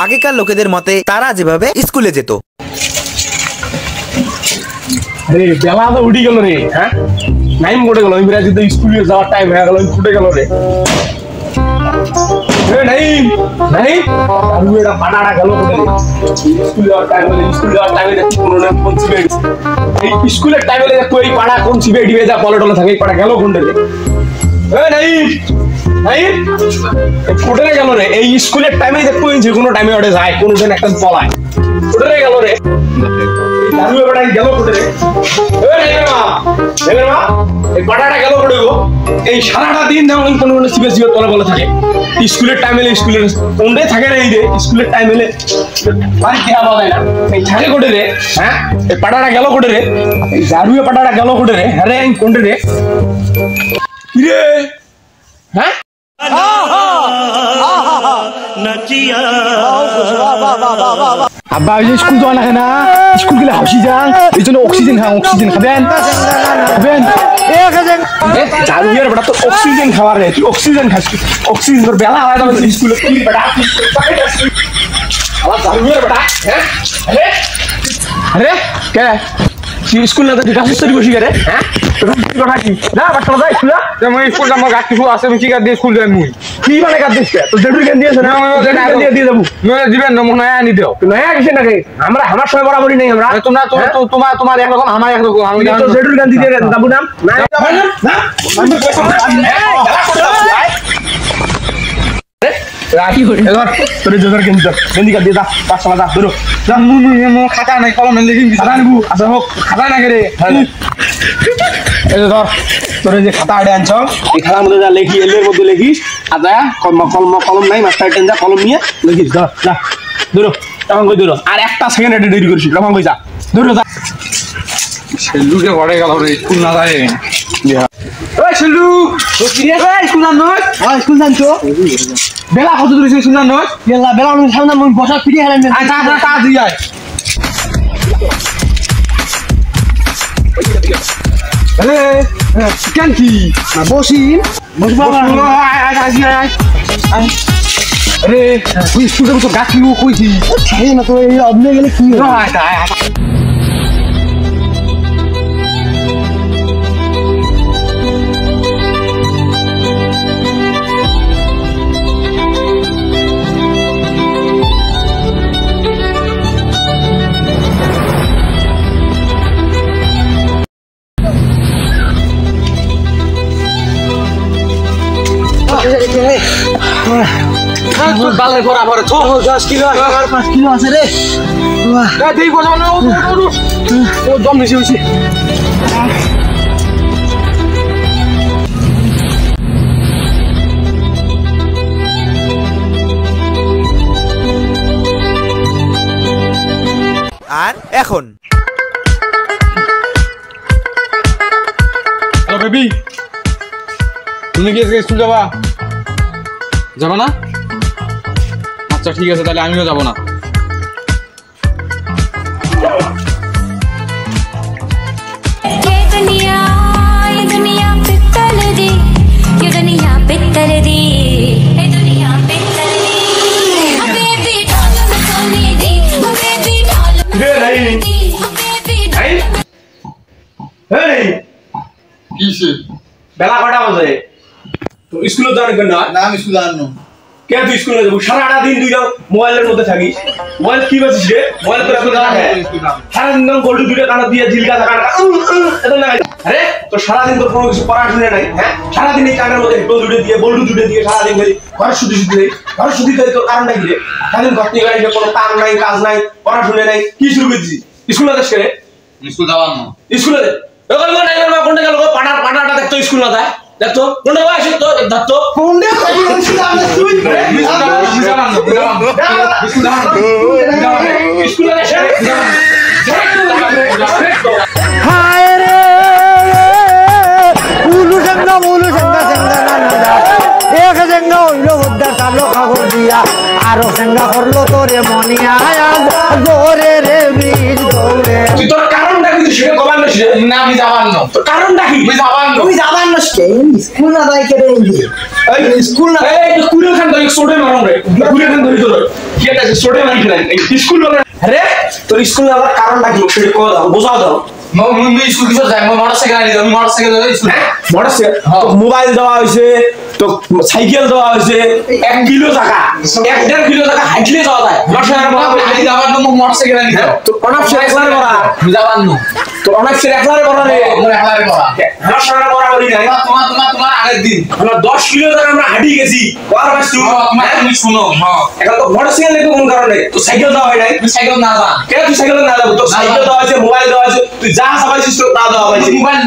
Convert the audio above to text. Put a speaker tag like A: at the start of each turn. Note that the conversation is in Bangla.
A: আগেকার লোকেদের মতে তারা যেভাবে স্কুলে যেত।
B: আরে বেলা তো উঠি গেল রে, হ্যাঁ টাইম পড়ে গেল, ইংরাজি তো স্কুলে যাওয়ার টাইম হয়ে গেল, ফুটে গেল রে। নাইম নাইম আর এটা পাটাটা গেল কোথায়? স্কুলে যাওয়ার টাইম হলে স্কুলে যাওয়ার টাইমে দেখি কোনো না কোন সিবে এই স্কুলের টাইমে দেখো এই পাড়া কোন সিবে ডিবে যা পলে টলে থাকে, এই পাড়া গেল কোনটা রে? নাইম নাইম কোথায় গেল রে? এই স্কুলের টাইমে দেখো যে কোনো টাইমে ওঠে যায়, কোনো দিন একটা পলায়, কোথায় গেল রে? দাদু বেটা গেল কোথায় রে? এই পাটাটা গেল কোথায় গো? এই সারাটা দিন দেখো কোনো কোনো সিবে সিবে তলে বলে থাকে। স্কুলের টাইম এলে স্কুলের কোনটাই থাকে না, এই রে স্কুলের টাইম এলে বাড়ি দেওয়া পাওয়া যায় না, এই থাকে কোটে রে? হ্যাঁ এই পাটাটা গেল কোটে রে? এই জারুয়ে পাটাটা গেল কোটে রে? হ্যাঁ রে কোনটে রে? কি রে? হ্যাঁ আব্বা স্কুল যাওয়া লাগে না, স্কুল গেলে হাসি যান, এই জন্য অক্সিজেন খান, অক্সিজেন খাবেন খাবেন। জারুয়ের বেটা তো অক্সিজেন খাওয়ার রে, তুই অক্সিজেন খাস, অক্সিজেন তোর বেলা হয় না স্কুলে কি বেটা? আবার জারুয়ের বেটা, হ্যাঁ আরে আরে কে স্কুল না তো গাছ তৈরি বসি রে? হ্যাঁ কথা কি না বাচ্চা যাই স্কুল যেমন স্কুল আমার গাছ কিছু আছে, আমি কি গাছ দিয়ে স্কুল যাই? মুই কি মানে গাছ দিচ্ছে তো জেডুর গান দিয়েছে না, দিয়ে দিয়ে দেবো দিবেন না মনে হয় আনি দেও নয়া কিছু নাকি? আমরা আমার সময় বরাবরই নেই, আমরা তোমরা তোমার তোমার একরকম আমার একরকম, আমি তো জেডুর গান দিতে যাবো না না রাখি করে এবার তোর জোর কিনতে বন্দি কাট দিয়ে দা 500 টাকা ধরো যা মু খাতা নাই কলম নাই লিখি খাতা নিবু আচ্ছা হোক খাতা না করে এই ধর তোর যে খাতা আড়ে আনছ এই খাতার মধ্যে যা লিখি এলের মধ্যে লিখিস আদা কলম নাই মাস্টার টেন যা কলম নিয়ে লিখিস যা যা ধরো তখন কই ধরো আর একটা সেকেন্ড এডি দেরি করিস তখন কই যা ধরো যা সেলুকে পড়ে গেল রে স্কুল না যায় ওই সেলু তো কি রে স্কুল না নয় স্কুল জানছো বেলা কত দূর স্কুল না নয় বেলা বেলা আমি সামনে আমি বসা ফিরে হেলেন আচ্ছা আচ্ছা কাজ দিয়ে আয় আরে কেন কি বসিন বসবা আয় আরে তুই স্কুলে তো গাছ নিও কইছি খাই না তো এই অবনে গেলে কি হয় আয় বালের বরাবর 10 কিলো 5 কিলো আছে রে বাহ দেই বলো না ও দম বেশি হইছে
A: আর এখন
B: হ্যালো বেবি তুমি কি স্কুল যাবা না? আচ্ছা ঠিক আছে তাহলে আমিও যাব না। বেলা কটা বাজে? তো স্কুলে যাওয়ার না? আমি স্কুলে আনো কে? তুই স্কুলে যাবো সারাটা দিন তুই মোবাইলের মধ্যে থাকিস। মোবাইল কি বাজিস রে? মোবাইল তো সারাদিন গোল্ডু দুটো কানা দিয়ে ঝিলকা থাকা আরে তো সারাদিন তোর কোনো কিছু পড়াশোনা নাই। হ্যাঁ সারাদিন এই কানের মধ্যে হেডফোন দুটো দিয়ে বল্ডু দুটো দিয়ে সারাদিন খালি ঘর শুধু ঘর শুধু তোর কারণ নাই রে? সারাদিন ঘর থেকে গাড়ি কোনো কাম নাই কাজ নাই পড়াশোনা নাই কি শুরু করছিস? স্কুলে যাস কে? স্কুল যাওয়ার না স্কুলে কোনটা গেল পাটাটা দেখতো স্কুল না যায় দেখতো কোনটা আসে তো দেখতো কোনটা হায় রে উলু সঙ্গা এক সঙ্গা হইল হদ্দার কালো কাগজ দিয়া আরো সঙ্গা করলো তোরে মনিয়া গোরে রে বীর দৌড়ে তুই তোর কারণ কিন্তু সেটা কবার না সেটা
C: না আমি যাবার না
B: তো কারণটা কি
C: আমি যাবার না
D: তুমি যাবার না স্কুল না যাই কেটে
B: এই
D: স্কুল না
B: এই কুড়ে খান তো সোডে মারুন রে কুড়ে খান ধরি তোর কি একটা সোডে মারি খেলেন এই স্কুল বলে আরে তোর স্কুল না যাওয়ার কারণটা কি সেটা কো দাও বোঝাও দাও
C: আমি স্কুল কিসে যাই মোটরসাইকেল আনি আমি মোটরসাইকেল যাই স্কুল
B: মোটরসাইকেল তো মোবাইল দেওয়া হয়েছে তো সাইকেল দেওয়া হয়েছে 1 কিলো টাকা 1.5 কিলো টাকা হাঁটলে যাওয়া যায়
C: আমি যাবার না মোটরসাইকেল আনি
B: তো অনাপ সে একলারে করা
C: আমি যাবার না
B: তো অনাপ সে একলারে করা রে
C: মোর একলারে করা
B: আমার সারা বরাবরই নাই
C: তোমার আগের দিন
B: আমরা 10 কিলো টাকা আমরা হাঁটি গেছি কর বাস
C: তুমি শুনো হ্যাঁ
B: এখন তো মোটরসাইকেল নেবে কোন কারণে তো সাইকেল দেওয়া হয় নাই
C: তুমি সাইকেল না যা
B: কেন তুই সাইকেল না যাবো তো সাইকেল দেওয়া হয়েছে মোবাইল দেওয়া হয়েছে তুই যা চাবাইছিস তো তা দেওয়া হয়েছে
C: মোবাইল